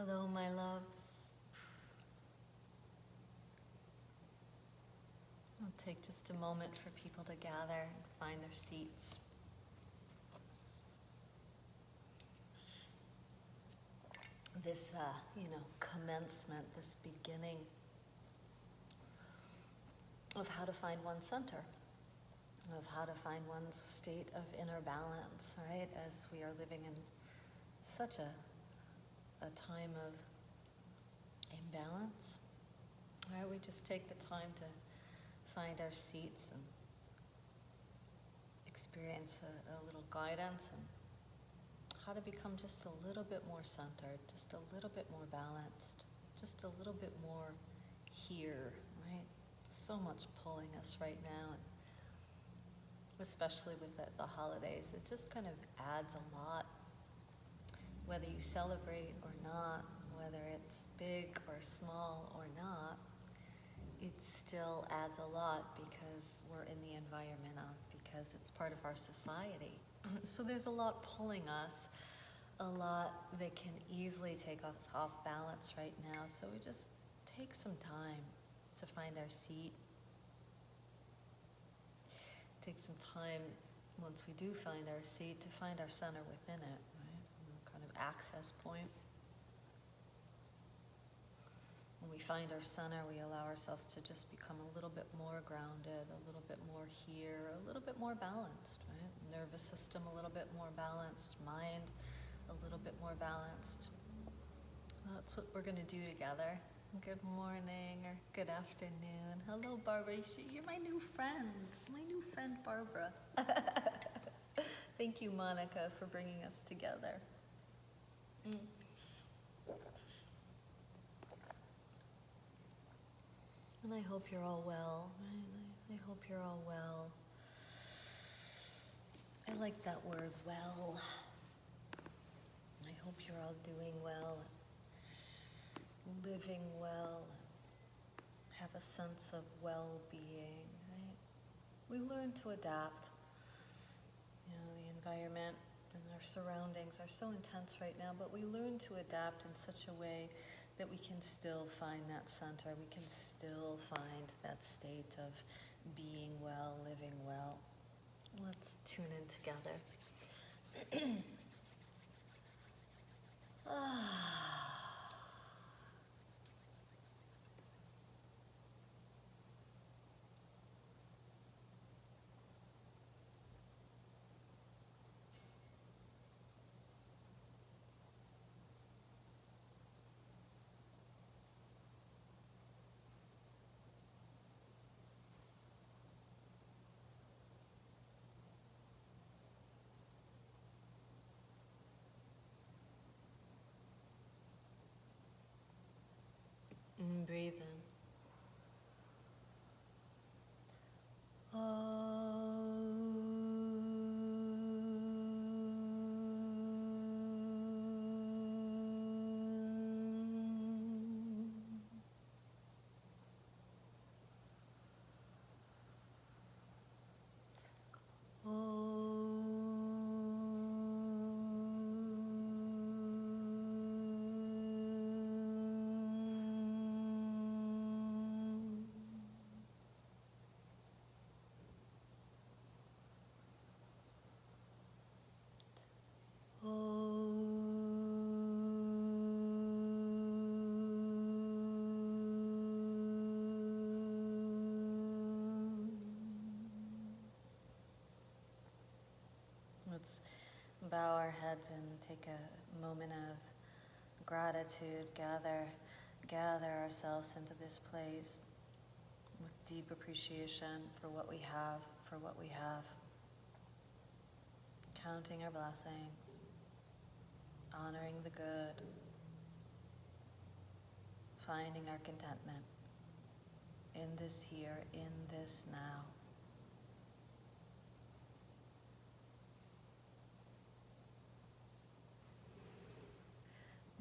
Hello, my loves. I'll take just a moment for people to gather and find their seats. This, commencement, this beginning of how to find one's center, of how to find one's state of inner balance, right? As we are living in such a time of imbalance, right? We just take the time to find our seats and experience a little guidance and how to become just a little bit more centered, just a little bit more balanced, just a little bit more here, right? So much pulling us right now, and especially with the holidays, it just kind of adds a lot. Whether you celebrate or not, whether it's big or small or not, it still adds a lot because we're in the environment because it's part of our society. So there's a lot pulling us, a lot that can easily take us off balance right now. So we just take some time to find our seat. Take some time, once we do find our seat, to find our center within it, right? Kind of access point. When we find our center, we allow ourselves to just become a little bit more grounded, a little bit more here, a little bit more balanced, right? Nervous system a little bit more balanced, mind a little bit more balanced. That's what we're going to do together. Good morning or good afternoon. Hello, Barbara. You're my new friend. My new friend, Barbara. Thank you, Monica, for bringing us together. And I hope you're all well. I hope you're all well. I like that word, well. I hope you're all doing well, living well, have a sense of well-being, right? We learn to adapt. The environment and our surroundings are so intense right now, but we learn to adapt in such a way that we can still find that center. We can still find that state of being well, living well. Let's tune in together. Breathe in. Let's bow our heads and take a moment of gratitude, gather ourselves into this place with deep appreciation for what we have, counting our blessings, honoring the good, finding our contentment in this here, in this now.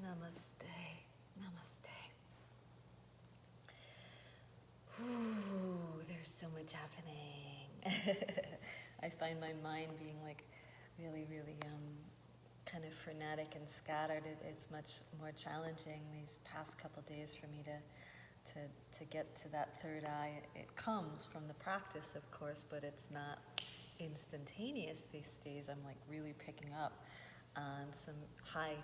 Namaste. Namaste. Ooh, there's so much happening. I find my mind being like really, really kind of frenetic and scattered, it's much more challenging these past couple days for me to get to that third eye. It comes from the practice, of course, but it's not instantaneous these days. I'm like really picking up on some high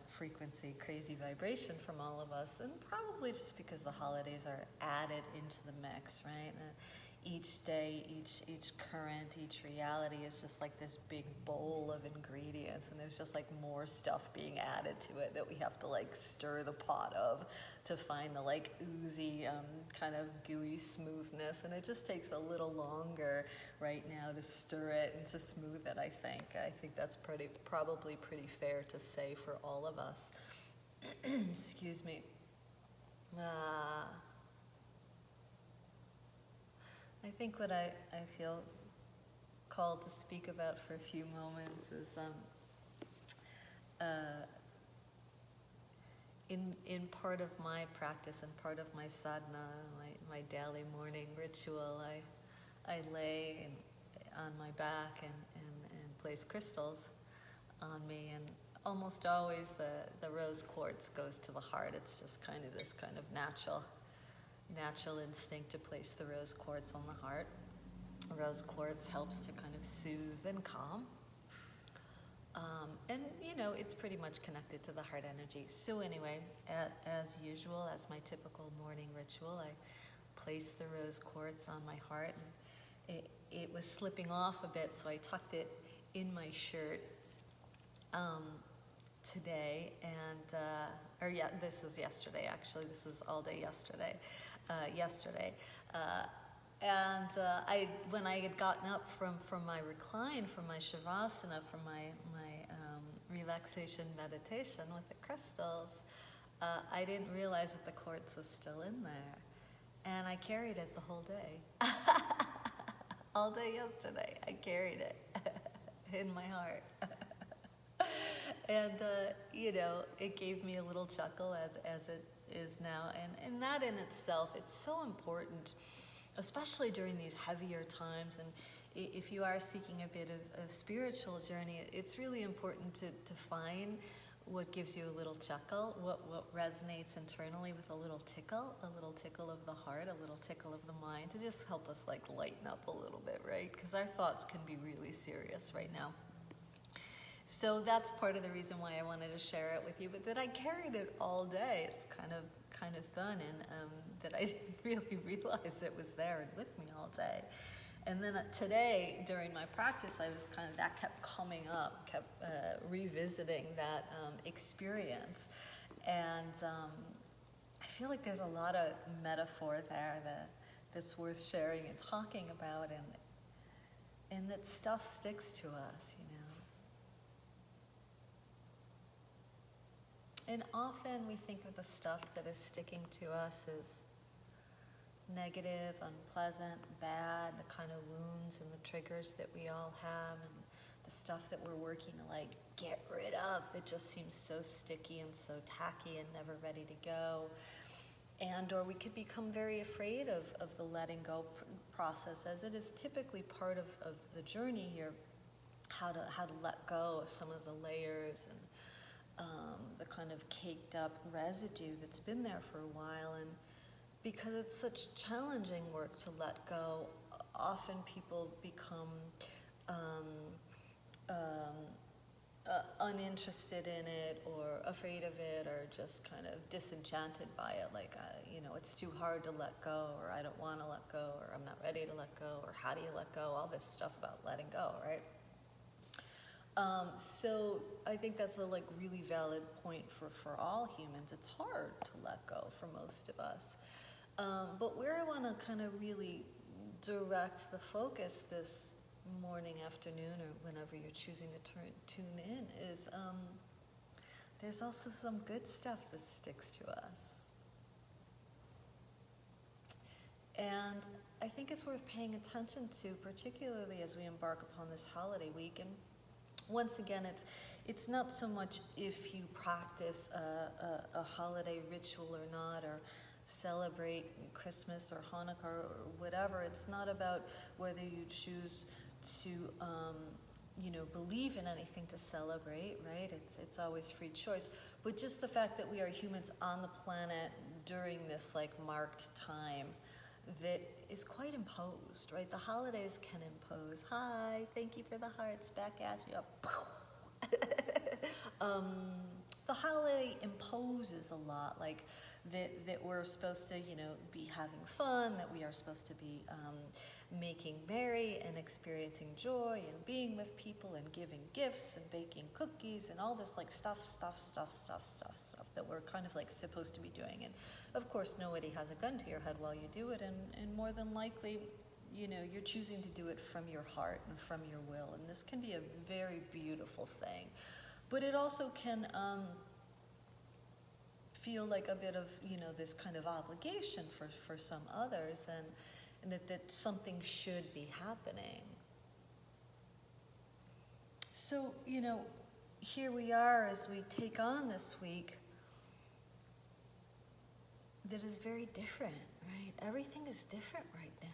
frequency, crazy vibration from all of us, and probably just because the holidays are added into the mix, right? Each day, each current, each reality is just like this big bowl of ingredients, and there's just like more stuff being added to it that we have to like stir the pot of to find the like oozy kind of gooey smoothness, and it just takes a little longer right now to stir it and to smooth it. I think that's probably pretty fair to say for all of us. Excuse me. I think what I feel called to speak about for a few moments is in part of my practice and part of my sadhana, my daily morning ritual, I lay on my back and place crystals on me, and almost always the rose quartz goes to the heart. It's just kind of this kind of natural instinct to place the rose quartz on the heart. Rose quartz helps to kind of soothe and calm. And, it's pretty much connected to the heart energy. So anyway, as usual, as my typical morning ritual, I placed the rose quartz on my heart, and it was slipping off a bit, so I tucked it in my shirt today, and this was yesterday, actually. This was all day yesterday. When I had gotten up from my recline, from my shavasana, from my relaxation meditation with the crystals, I didn't realize that the quartz was still in there, and I carried it the whole day. All day yesterday, I carried it in my heart. And, it gave me a little chuckle as it is now. And that in itself, it's so important, especially during these heavier times. And if you are seeking a bit of a spiritual journey, it's really important to find what gives you a little chuckle, what resonates internally with a little tickle of the heart, a little tickle of the mind, to just help us like lighten up a little bit, right? Because our thoughts can be really serious right now. So that's part of the reason why I wanted to share it with you, but that I carried it all day. It's kind of fun, and that I didn't really realize it was there and with me all day. And then today, during my practice, that kept coming up, kept revisiting that experience. And I feel like there's a lot of metaphor there that's worth sharing and talking about, and that stuff sticks to us, And often we think of the stuff that is sticking to us as negative, unpleasant, bad, the kind of wounds and the triggers that we all have, and the stuff that we're working to get rid of. It just seems so sticky and so tacky and never ready to go. Or we could become very afraid of the letting go process, as it is typically part of the journey here, how to let go of some of the layers and the kind of caked up residue that's been there for a while. And because it's such challenging work to let go, often people become uninterested in it, or afraid of it, or just kind of disenchanted by it, it's too hard to let go, or I don't want to let go, or I'm not ready to let go, or how do you let go, all this stuff about letting go, right? So I think that's a really valid point for all humans. It's hard to let go for most of us. But where I want to kind of really direct the focus this morning, afternoon, or whenever you're choosing to tune in is there's also some good stuff that sticks to us. And I think it's worth paying attention to, particularly as we embark upon this holiday week. And once again, it's not so much if you practice a holiday ritual or not, or celebrate Christmas or Hanukkah or whatever. It's not about whether you choose to believe in anything to celebrate, right? It's always free choice. But just the fact that we are humans on the planet during this like marked time that is quite imposed, right? The holidays can impose. Hi, thank you for the hearts, back at you. The holiday imposes a lot, like that we're supposed to, be having fun, that we are supposed to be making merry and experiencing joy and being with people and giving gifts and baking cookies and all this like stuff that we're kind of like supposed to be doing. And of course, nobody has a gun to your head while you do it, and more than likely, you're choosing to do it from your heart and from your will. And this can be a very beautiful thing. But it also can feel like a bit of, this kind of obligation for some others, and that something should be happening. So, here we are as we take on this week that is very different, right? Everything is different right now.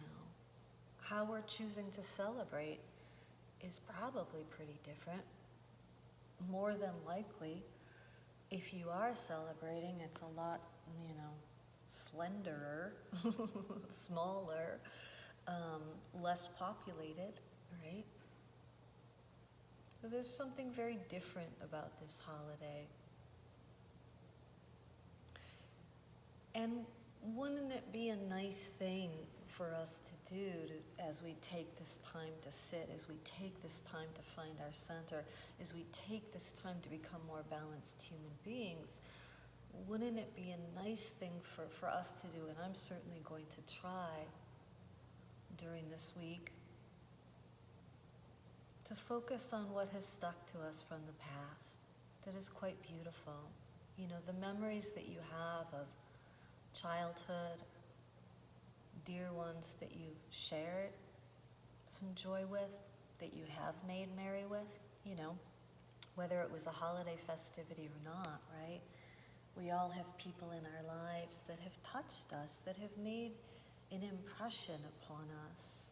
How we're choosing to celebrate is probably pretty different. More than likely, if you are celebrating, it's a lot, slenderer, smaller, less populated, right? So there's something very different about this holiday. And wouldn't it be a nice thing for us to do as we take this time to sit, as we take this time to find our center, as we take this time to become more balanced human beings? Wouldn't it be a nice thing for us to do, and I'm certainly going to try during this week, to focus on what has stuck to us from the past that is quite beautiful. The memories that you have of childhood, dear ones that you've shared some joy with, that you have made merry with, whether it was a holiday festivity or not, right? We all have people in our lives that have touched us, that have made an impression upon us.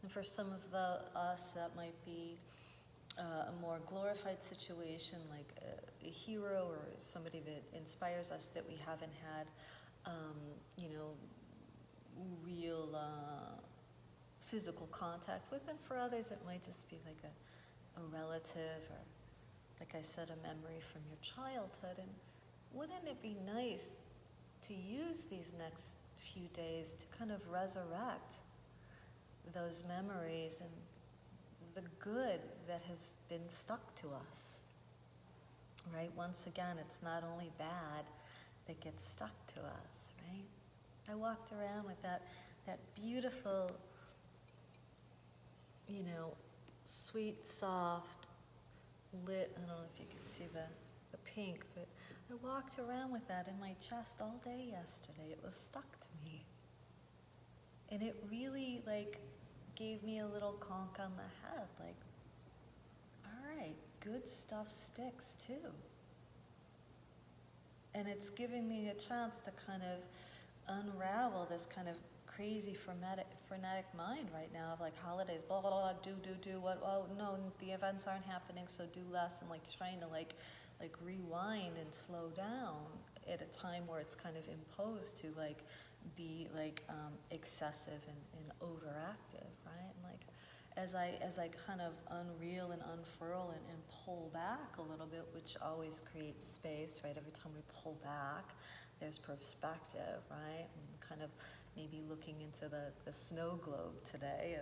And for some of us, that might be a more glorified situation, like a hero or somebody that inspires us that we haven't had, real physical contact with. And for others, it might just be like a relative, or, like I said, a memory from your childhood. And wouldn't it be nice to use these next few days to kind of resurrect those memories and the good that has been stuck to us, right? Once again, it's not only bad that gets stuck to us, right? I walked around with that beautiful, sweet, soft, lit, I don't know if you can see the pink, but I walked around with that in my chest all day yesterday. It was stuck to me. And it really, gave me a little conk on the head, all right, good stuff sticks too. And it's giving me a chance to kind of unravel this kind of crazy frenetic mind right now of holidays, blah, blah, blah, do, what, oh, no, the events aren't happening, so do less, and trying to rewind and slow down at a time where it's kind of imposed to be excessive and overactive, right? And as I kind of unreel and unfurl and pull back a little bit, which always creates space, right? Every time we pull back, there's perspective, right? And kind of maybe looking into the snow globe today,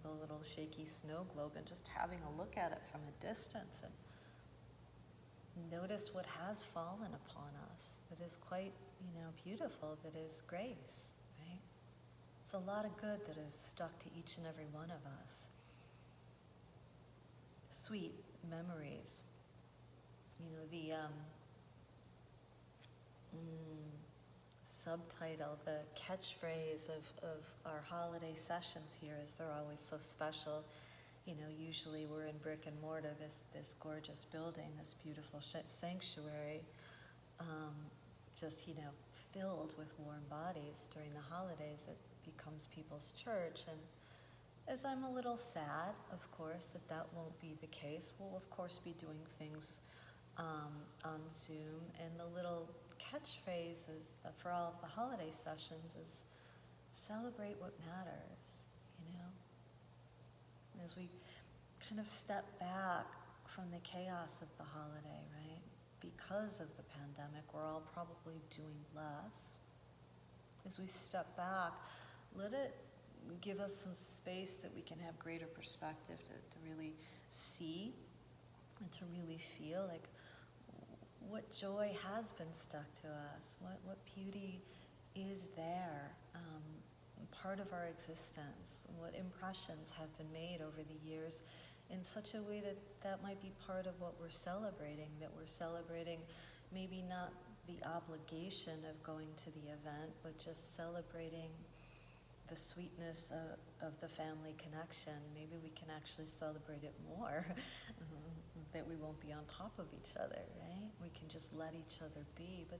the little shaky snow globe, and just having a look at it from a distance and notice what has fallen upon us that is quite, beautiful, that is grace, right? It's a lot of good that is stuck to each and every one of us. Sweet memories. The subtitle, the catchphrase of our holiday sessions here is they're always so special. Usually we're in brick and mortar, this gorgeous building, this beautiful sanctuary, just, filled with warm bodies during the holidays. It becomes people's church. And as I'm a little sad, of course, that that won't be the case. We'll, of course, be doing things on Zoom, and the little catchphrase is, for all of the holiday sessions is celebrate what matters, you know? As we kind of step back from the chaos of the holiday, right? Because of the pandemic, we're all probably doing less. As we step back, let it give us some space that we can have greater perspective to really see and to really feel like what joy has been stuck to us, what beauty is there, part of our existence, what impressions have been made over the years in such a way that that might be part of what we're celebrating, that we're celebrating maybe not the obligation of going to the event, but just celebrating the sweetness of the family connection. Maybe we can actually celebrate it more, that we won't be on top of each other, right? We can just let each other be. But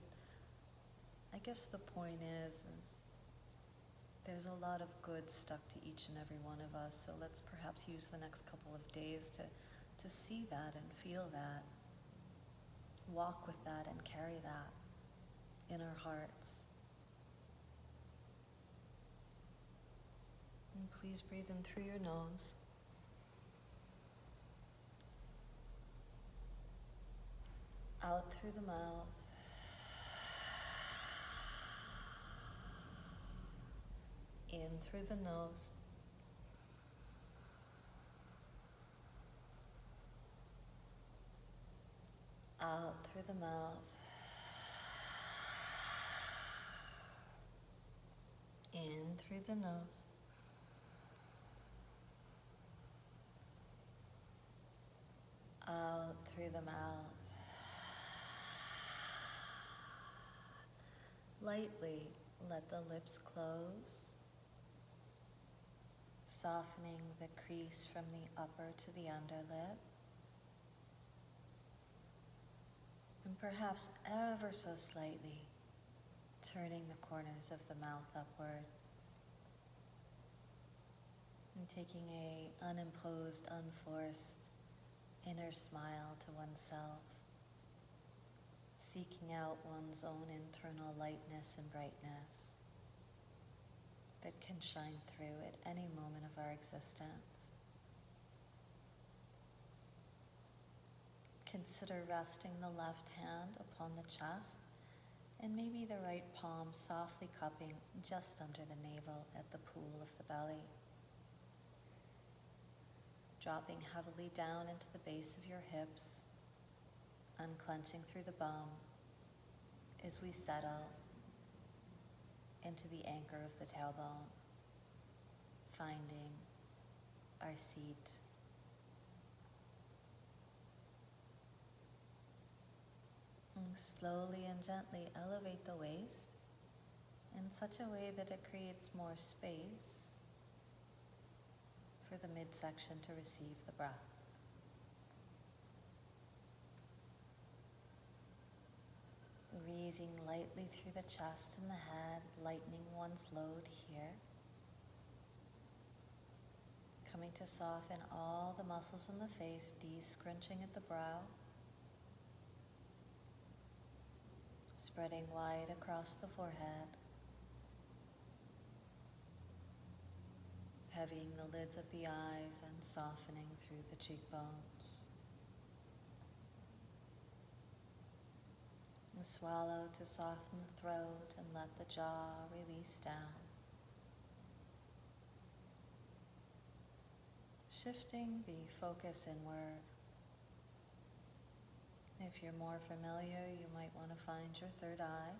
I guess the point is there's a lot of good stuck to each and every one of us, so let's perhaps use the next couple of days to see that and feel that, walk with that and carry that in our hearts. And please breathe in through your nose. Out through the mouth. In through the nose. Out through the mouth. In through the nose. Out through the mouth. Lightly let the lips close, softening the crease from the upper to the underlip, and perhaps ever so slightly turning the corners of the mouth upward, and taking a unimposed, unforced inner smile to oneself, seeking out one's own internal lightness and brightness that can shine through at any moment of our existence. Consider resting the left hand upon the chest and maybe the right palm softly cupping just under the navel at the pool of the belly. Dropping heavily down into the base of your hips, unclenching through the bum as we settle into the anchor of the tailbone, finding our seat. And slowly and gently elevate the waist in such a way that it creates more space for the midsection to receive the breath. Breathing lightly through the chest and the head, lightening one's load here. Coming to soften all the muscles in the face, de-scrunching at the brow. Spreading wide across the forehead. Heavying the lids of the eyes and softening through the cheekbones. And swallow to soften the throat and let the jaw release down. Shifting the focus inward. If you're more familiar, you might want to find your third eye,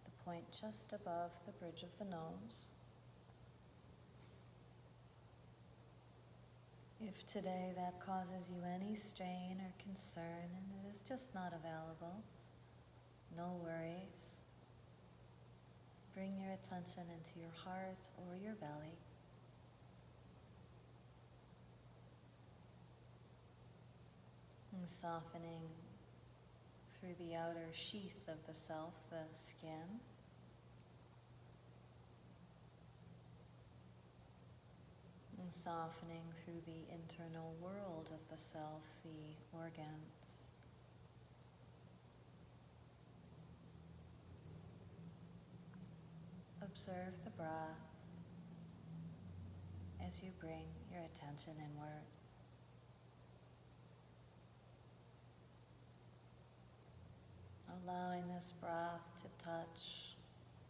the point just above the bridge of the nose. If today that causes you any strain or concern and it is just not available, no worries. Bring your attention into your heart or your belly. And softening through the outer sheath of the self, the skin. And softening through the internal world of the self, the organs. Observe the breath as you bring your attention inward. Allowing this breath to touch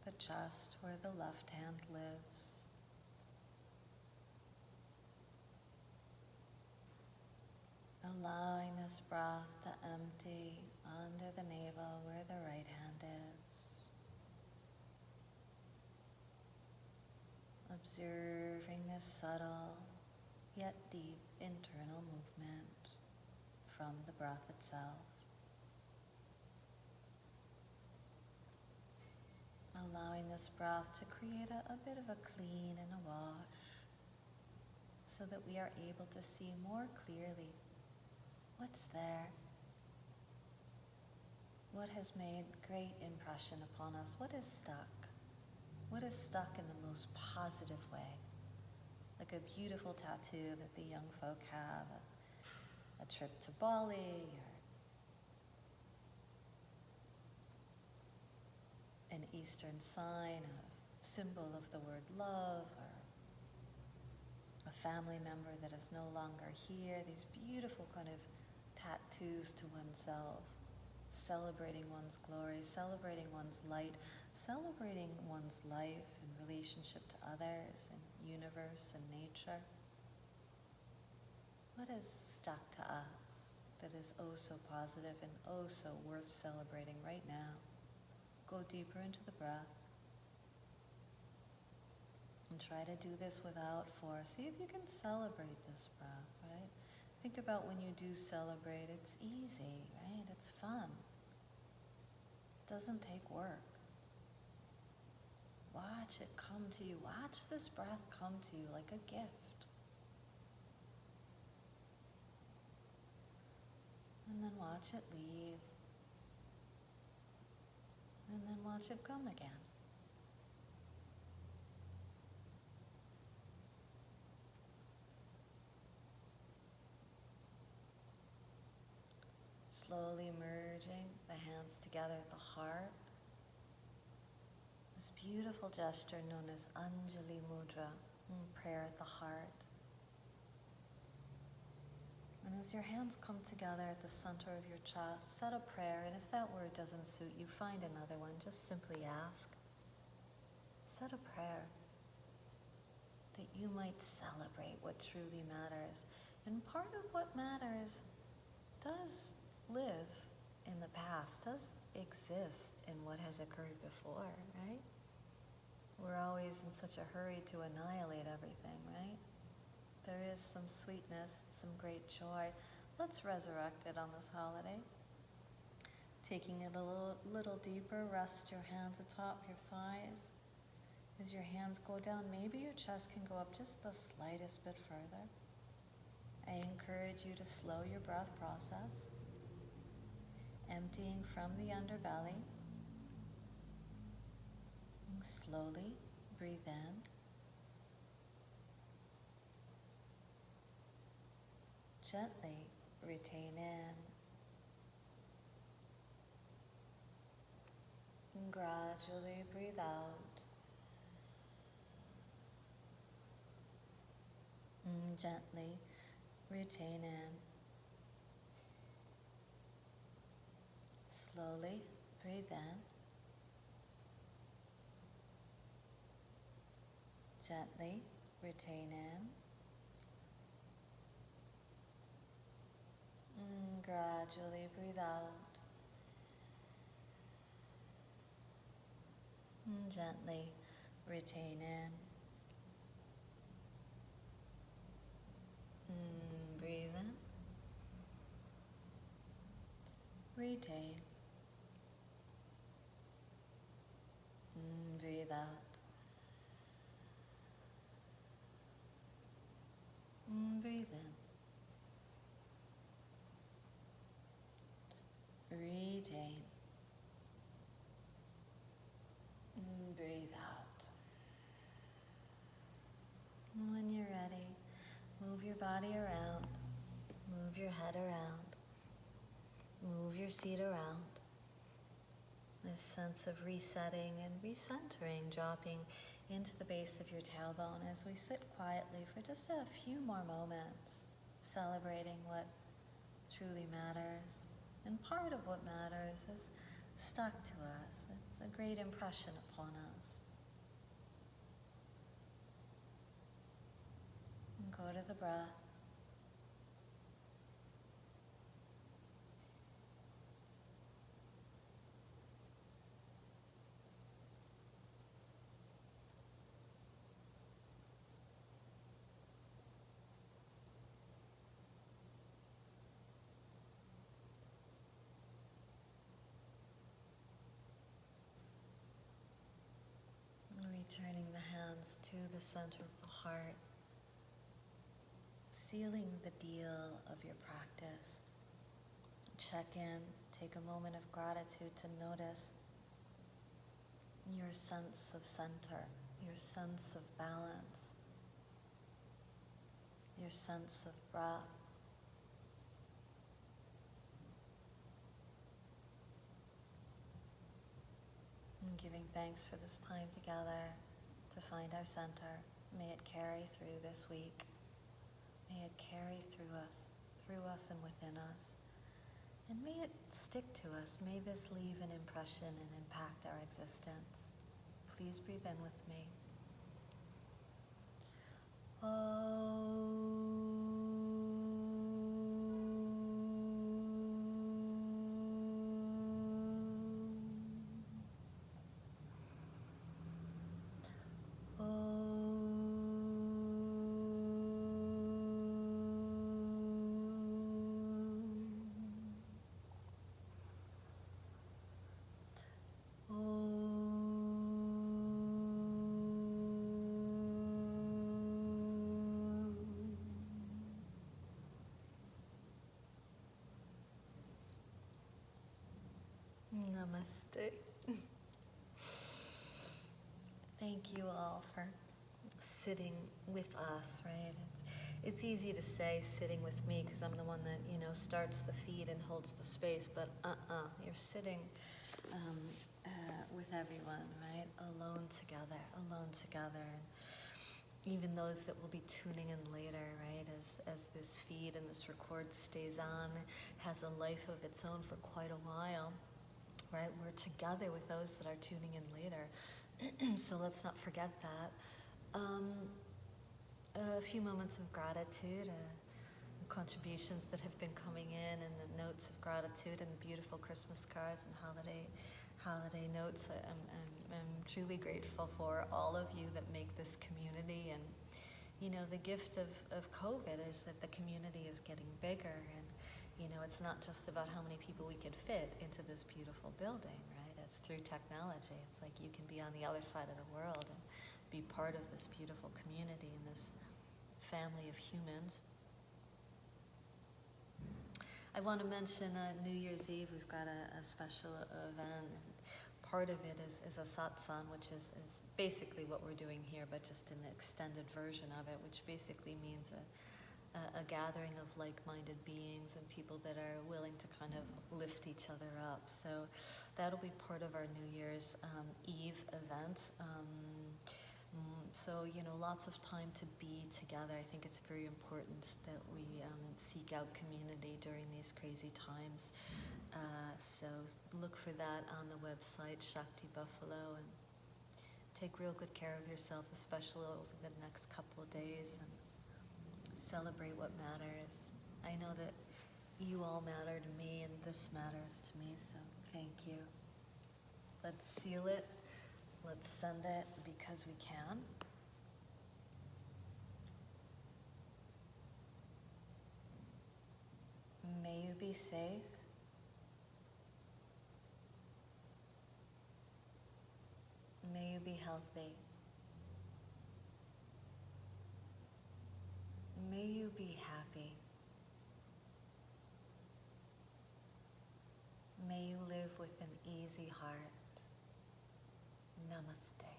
the chest where the left hand lives. Allowing this breath to empty under the navel where the right hand is. Observing this subtle yet deep internal movement from the breath itself. Allowing this breath to create a bit of a clean and a wash so that we are able to see more clearly what's there, what has made great impression upon us, what is stuck in the most positive way, like a beautiful tattoo that the young folk have, a trip to Bali, or an Eastern sign, a symbol of the word love, or a family member that is no longer here, these beautiful kind of tattoos to oneself, celebrating one's glory, celebrating one's light, celebrating one's life and relationship to others and universe and nature. What is stuck to us that is oh so positive and oh so worth celebrating right now? Go deeper into the breath and try to do this without force. See if you can celebrate this breath, right? Think about when you do celebrate, it's easy, right? It's fun. It doesn't take work. Watch it come to you. Watch this breath come to you like a gift. And then watch it leave. And then watch it come again. Slowly merging the hands together at the heart. This beautiful gesture known as Anjali Mudra, prayer at the heart. And as your hands come together at the center of your chest, set a prayer, and if that word doesn't suit you, find another one. Just simply ask. Set a prayer that you might celebrate what truly matters. And part of what matters does live in the past, does exist in what has occurred before, right? We're always in such a hurry to annihilate everything, right? There is some sweetness, some great joy. Let's resurrect it on this holiday. Taking it a little deeper, rest your hands atop your thighs. As your hands go down, maybe your chest can go up just the slightest bit further. I encourage you to slow your breath process, emptying from the underbelly. And slowly breathe in. Gently retain in. And gradually breathe out. And gently retain in. Slowly breathe in. Gently retain in. And gradually breathe out. And gently retain in. And breathe in. Retain. And breathe out. And breathe in. Retain. And breathe out. And when you're ready, your body around, move your head around, move your seat around. This sense of resetting and recentering, dropping into the base of your tailbone as we sit quietly for just a few more moments, celebrating what truly matters. And part of what matters is stuck to us. It's a great impression upon us. And go to the breath. Returning the hands to the center of the heart, sealing the deal of your practice. Check in, take a moment of gratitude to notice your sense of center, your sense of balance, your sense of breath. And giving thanks for this time together to find our center. May it carry through this week. May it carry through us and within us. And may it stick to us. May this leave an impression and impact our existence. Please breathe in with me. Namaste. Thank you all for sitting with us, right? It's easy to say sitting with me because I'm the one that, starts the feed and holds the space, but you're sitting with everyone, right? Alone together. And even those that will be tuning in later, right? As this feed and this record stays on, has a life of its own for quite a while. Right, we're together with those that are tuning in later, so let's not forget that. A few moments of gratitude, contributions that have been coming in, and the notes of gratitude, and the beautiful Christmas cards and holiday notes. I'm truly grateful for all of you that make this community, and the gift of COVID is that the community is getting bigger, and it's not just about how many people we can fit into this beautiful building, right? It's through technology. It's like you can be on the other side of the world and be part of this beautiful community and this family of humans. I want to mention New Year's Eve, we've got a special event. And part of it is a satsang, which is basically what we're doing here, but just an extended version of it, which basically means a gathering of like-minded beings and people that are willing to kind of lift each other up. So that'll be part of our New Year's Eve event. So, lots of time to be together. I think it's very important that we seek out community during these crazy times. So look for that on the website, Shakti Buffalo, and take real good care of yourself, especially over the next couple of days, and celebrate what matters. I know that you all matter to me, and this matters to me, so thank you. Let's seal it. Let's send it because we can. May you be safe. May you be healthy. May you be happy. May you live with an easy heart. Namaste.